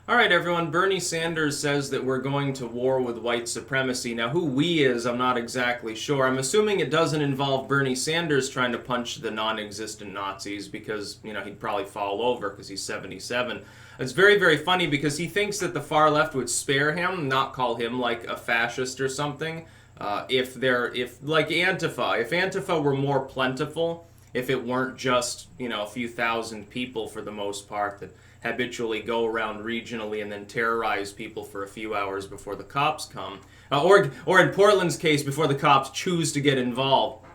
All right, everyone. Bernie Sanders says that we're going to war with white supremacy. Now, who we is, I'm not exactly sure. I'm assuming it doesn't involve Bernie Sanders trying to punch the non-existent Nazis because, he'd probably fall over because he's 77. It's very, very funny because he thinks that the far left would spare him, not call him like a fascist or something. If like Antifa, if Antifa were more plentiful, if it weren't just, a few thousand people for the most part that habitually go around regionally and then terrorize people for a few hours before the cops come. Or in Portland's case, before the cops choose to get involved.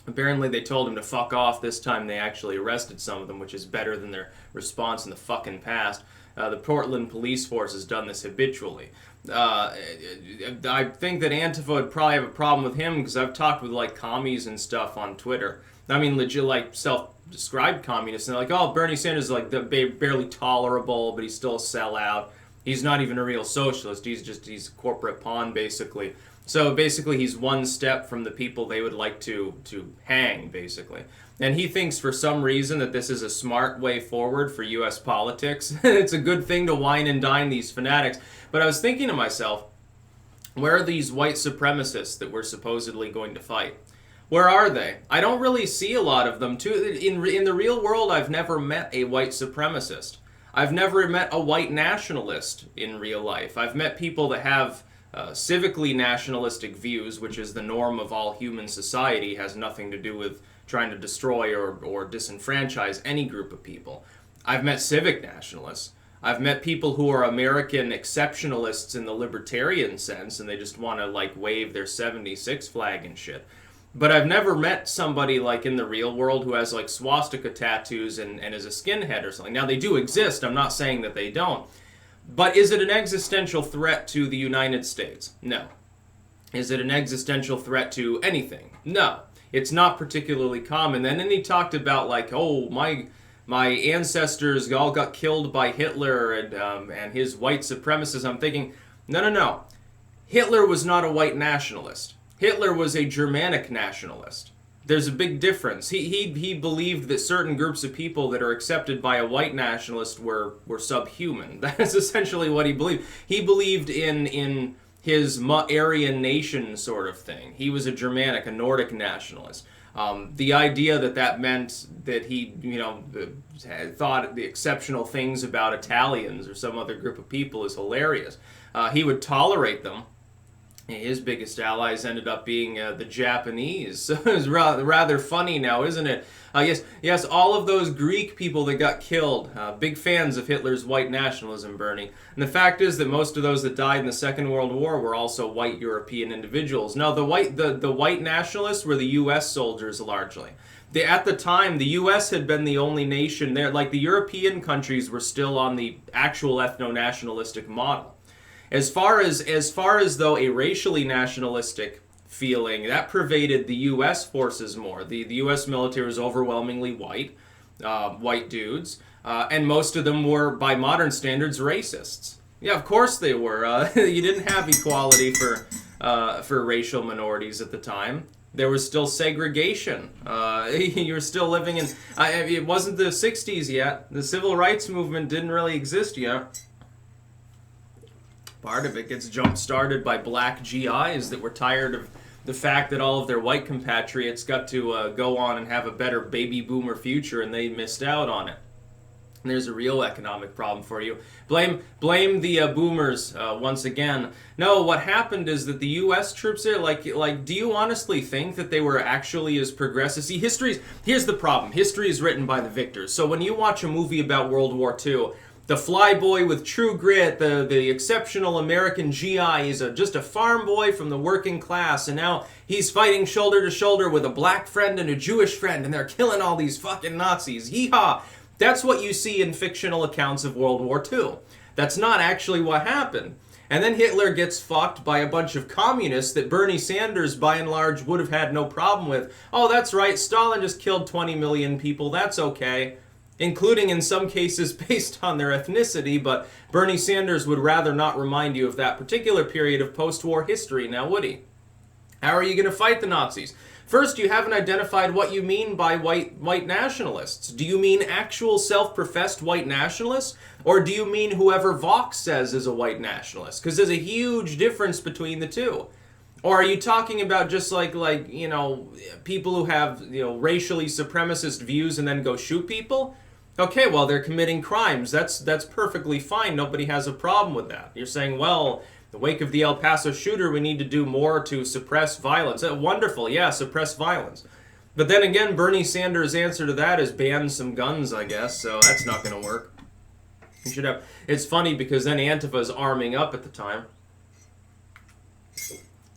Apparently they told him to fuck off. This time they actually arrested some of them, which is better than their response in the fucking past. The Portland police force has done this habitually. I think that Antifa would probably have a problem with him because I've talked with like commies and stuff on Twitter. I mean, legit, like self-described communists, and they're like, oh, Bernie Sanders is like barely tolerable, but he's still a sellout. He's not even a real socialist. He's a corporate pawn, basically. So basically, he's one step from the people they would like to hang, basically. And he thinks for some reason that this is a smart way forward for U.S. politics. It's a good thing to wine and dine these fanatics. But I was thinking to myself, where are these white supremacists that we're supposedly going to fight? Where are they? I don't really see a lot of them. In the real world, I've never met a white supremacist. I've never met a white nationalist in real life. I've met people that have civically nationalistic views, which is the norm of all human society, has nothing to do with trying to destroy or disenfranchise any group of people. I've met civic nationalists. I've met people who are American exceptionalists in the libertarian sense, and they just want to like wave their 76 flag and shit. But I've never met somebody like in the real world who has like swastika tattoos and is a skinhead or something. Now they do exist, I'm not saying that they don't. But is it an existential threat to the United States? No. Is it an existential threat to anything? No. It's not particularly common. And then he talked about like, oh, my ancestors all got killed by Hitler and his white supremacists. I'm thinking, no. Hitler was not a white nationalist. Hitler was a Germanic nationalist. There's a big difference. He believed that certain groups of people that are accepted by a white nationalist were subhuman. That's essentially what he believed. He believed in his Aryan nation sort of thing. He was a Germanic, a Nordic nationalist. The idea that meant that he, thought the exceptional things about Italians or some other group of people is hilarious. He would tolerate them. His biggest allies ended up being the Japanese. So it's rather funny now, isn't it? Yes, all of those Greek people that got killed, big fans of Hitler's white nationalism, Bernie. And the fact is that most of those that died in the Second World War were also white European individuals. Now, the white nationalists were the U.S. soldiers largely. At the time, the U.S. had been the only nation there. Like, the European countries were still on the actual ethno-nationalistic model. As far as though a racially nationalistic feeling, that pervaded the U.S. forces more. The U.S. military was overwhelmingly white dudes, and most of them were, by modern standards, racists. Yeah, of course they were. You didn't have equality for racial minorities at the time. There was still segregation. You were still living in... it wasn't the 60s yet. The civil rights movement didn't really exist yet. Part of it gets jump-started by black GIs that were tired of the fact that all of their white compatriots got to go on and have a better baby boomer future, and they missed out on it. And there's a real economic problem for you. Blame the boomers once again. No, what happened is that the U.S. troops there, like, do you honestly think that they were actually as progressive? See, here's the problem. History is written by the victors. So when you watch a movie about World War II, the flyboy with true grit, the exceptional American GI, he's just a farm boy from the working class, and now he's fighting shoulder to shoulder with a black friend and a Jewish friend, and they're killing all these fucking Nazis. Yeehaw! That's what you see in fictional accounts of World War II. That's not actually what happened. And then Hitler gets fucked by a bunch of communists that Bernie Sanders, by and large, would have had no problem with. Oh, that's right, Stalin just killed 20 million people, that's okay. Including in some cases based on their ethnicity, but Bernie Sanders would rather not remind you of that particular period of post-war history, now would he? How are you going to fight the Nazis? First, you haven't identified what you mean by white nationalists. Do you mean actual self-professed white nationalists? Or do you mean whoever Vox says is a white nationalist? Because there's a huge difference between the two. Or are you talking about just like people who have, racially supremacist views and then go shoot people? Okay, well, they're committing crimes. That's perfectly fine. Nobody has a problem with that. You're saying, well, in the wake of the El Paso shooter, we need to do more to suppress violence. Wonderful, yeah, suppress violence. But then again, Bernie Sanders' answer to that is ban some guns, I guess, so that's not going to work. You should have. It's funny because then Antifa's arming up at the time.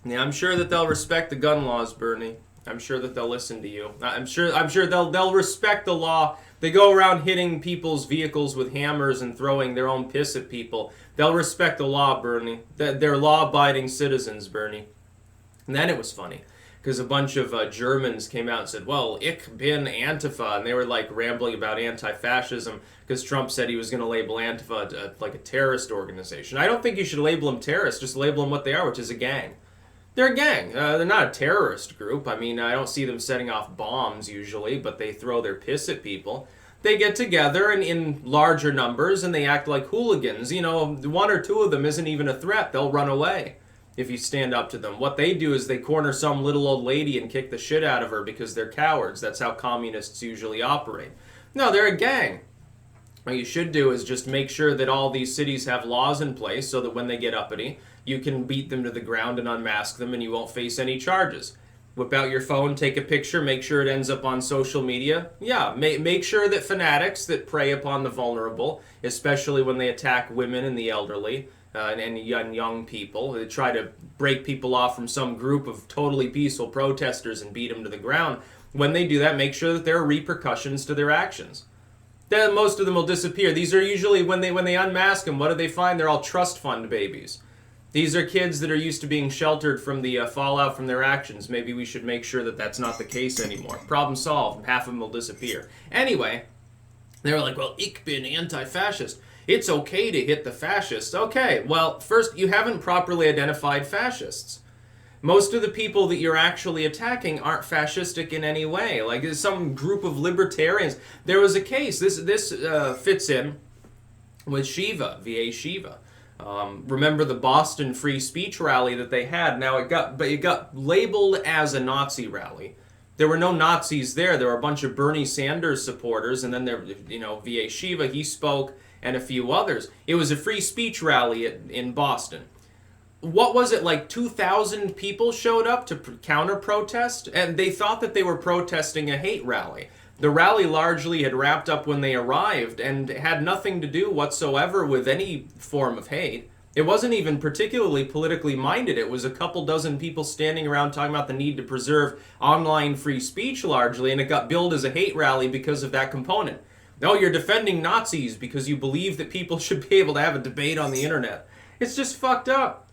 Yeah, I'm sure that they'll respect the gun laws, Bernie. I'm sure that they'll listen to you. I'm sure they'll respect the law. They go around hitting people's vehicles with hammers and throwing their own piss at people. They'll respect the law, Bernie. They're law-abiding citizens, Bernie. And then it was funny, because a bunch of Germans came out and said, well, ich bin Antifa, and they were like rambling about anti-fascism, because Trump said he was going to label Antifa like a terrorist organization. I don't think you should label them terrorists, just label them what they are, which is a gang. They're a gang. They're not a terrorist group. I mean, I don't see them setting off bombs usually, but they throw their piss at people. They get together and in larger numbers and they act like hooligans. One or two of them isn't even a threat. They'll run away if you stand up to them. What they do is they corner some little old lady and kick the shit out of her because they're cowards. That's how communists usually operate. No, they're a gang. What you should do is just make sure that all these cities have laws in place so that when they get uppity, you can beat them to the ground and unmask them and you won't face any charges. Whip out your phone, take a picture, make sure it ends up on social media. Yeah, make sure that fanatics that prey upon the vulnerable, especially when they attack women and the elderly and young people, they try to break people off from some group of totally peaceful protesters and beat them to the ground. When they do that, make sure that there are repercussions to their actions. Then most of them will disappear. These are usually, when they unmask them, what do they find? They're all trust fund babies. These are kids that are used to being sheltered from the fallout from their actions. Maybe we should make sure that that's not the case anymore. Problem solved. Half of them will disappear. Anyway, they were like, well, ich bin anti-fascist. It's okay to hit the fascists. Okay, well, first, you haven't properly identified fascists. Most of the people that you're actually attacking aren't fascistic in any way. Like, there's some group of libertarians. There was a case. This fits in with Shiva, VA Shiva. Remember the Boston free speech rally that they had? Now it got labeled as a Nazi rally. There were no Nazis there. There were a bunch of Bernie Sanders supporters, and then there, VA Shiva, he spoke, and a few others. It was a free speech rally in Boston. What was it, like 2,000 people showed up to counter-protest? And they thought that they were protesting a hate rally. The rally largely had wrapped up when they arrived and had nothing to do whatsoever with any form of hate. It wasn't even particularly politically minded. It was a couple dozen people standing around talking about the need to preserve online free speech largely, and it got billed as a hate rally because of that component. No, you're defending Nazis because you believe that people should be able to have a debate on the internet. It's just fucked up.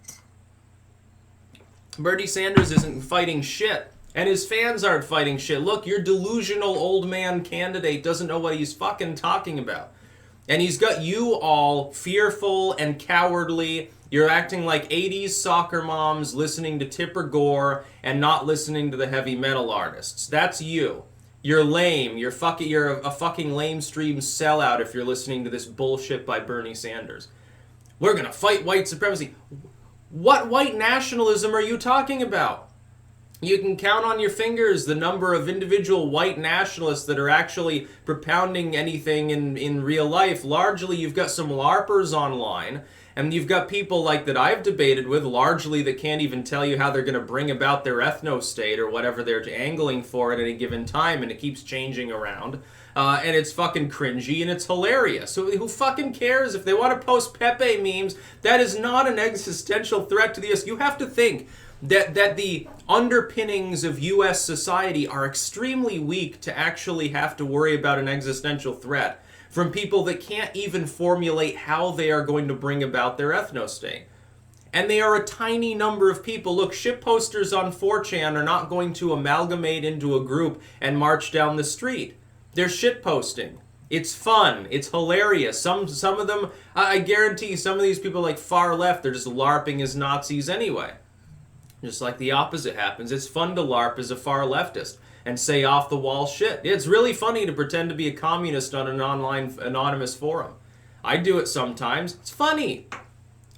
Bernie Sanders isn't fighting shit. And his fans aren't fighting shit. Look, your delusional old man candidate doesn't know what he's fucking talking about. And he's got you all fearful and cowardly. You're acting like 80s soccer moms listening to Tipper Gore and not listening to the heavy metal artists. That's you. You're lame. You're a fucking lamestream sellout if you're listening to this bullshit by Bernie Sanders. We're gonna fight white supremacy. What white nationalism are you talking about? You can count on your fingers the number of individual white nationalists that are actually propounding anything in real life. Largely, you've got some LARPers online, and you've got people like that I've debated with, largely that can't even tell you how they're going to bring about their ethno-state or whatever they're angling for at any given time, and it keeps changing around. And it's fucking cringy, and it's hilarious. So who fucking cares? If they want to post Pepe memes, that is not an existential threat to the U.S. You have to think that the underpinnings of U.S. society are extremely weak to actually have to worry about an existential threat from people that can't even formulate how they are going to bring about their ethno-state. And they are a tiny number of people. Look, shitposters on 4chan are not going to amalgamate into a group and march down the street. They're shitposting. It's fun. It's hilarious. Some of them, I guarantee some of these people like far left, they're just LARPing as Nazis anyway. Just like the opposite happens. It's fun to LARP as a far leftist and say off the wall shit. It's really funny to pretend to be a communist on an online anonymous forum. I do it sometimes. It's funny.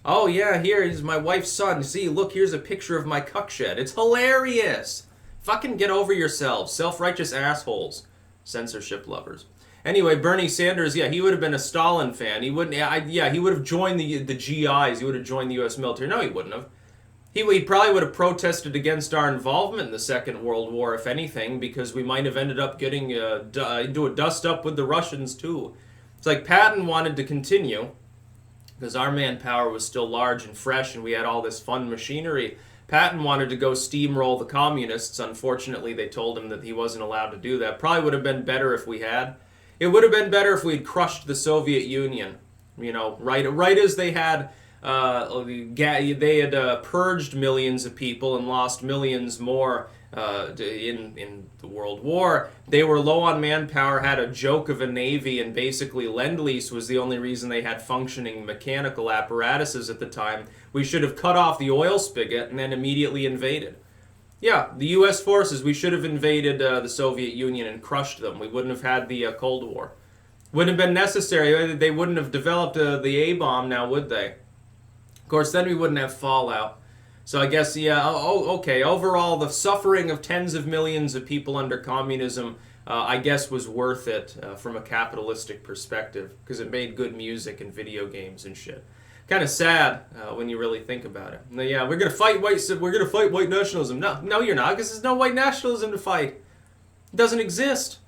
Oh yeah, here's my wife's son. See, look, here's a picture of my cuck shed. It's hilarious. Fucking get over yourselves, self-righteous assholes, censorship lovers. Anyway, Bernie Sanders, yeah, he would have been a Stalin fan. He wouldn't. He would have joined the GIs. He would have joined the U.S. military. No, he wouldn't have. He probably would have protested against our involvement in the Second World War, if anything, because we might have ended up getting into a dust-up with the Russians, too. It's like Patton wanted to continue, because our manpower was still large and fresh, and we had all this fun machinery. Patton wanted to go steamroll the communists. Unfortunately, they told him that he wasn't allowed to do that. Probably would have been better if we had. It would have been better if we had crushed the Soviet Union. You know, right as they had... they had purged millions of people and lost millions more in the World War. They were low on manpower, had a joke of a navy, and basically Lend-Lease was the only reason they had functioning mechanical apparatuses at the time. We should have cut off the oil spigot and then immediately invaded. Yeah, the U.S. forces, we should have invaded the Soviet Union and crushed them. We wouldn't have had the Cold War. Wouldn't have been necessary. They wouldn't have developed the A-bomb now, would they? Of course, then we wouldn't have fallout. So I guess, yeah, okay. Overall, the suffering of tens of millions of people under communism, I guess, was worth it from a capitalistic perspective, because it made good music and video games and shit. Kind of sad when you really think about it. Now, yeah, we're gonna fight white nationalism. No, you're not, because there's no white nationalism to fight. It doesn't exist.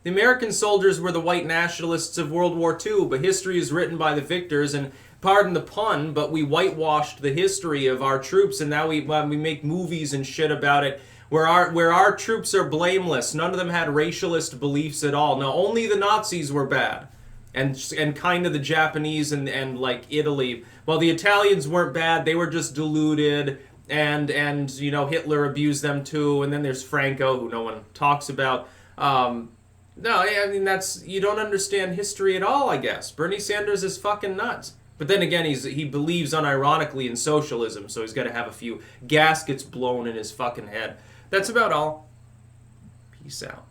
The American soldiers were the white nationalists of World War II, but history is written by the victors, and pardon the pun, but we whitewashed the history of our troops, and now we make movies and shit about it where our troops are blameless. None of them had racialist beliefs at all. No, only the Nazis were bad, and kind of the Japanese and like Italy. Well, the Italians weren't bad. They were just deluded, and you know, Hitler abused them too. And then there's Franco, who no one talks about. No, I mean, you don't understand history at all, I guess. Bernie Sanders is fucking nuts. But then again, he believes unironically in socialism, so he's got to have a few gaskets blown in his fucking head. That's about all. Peace out.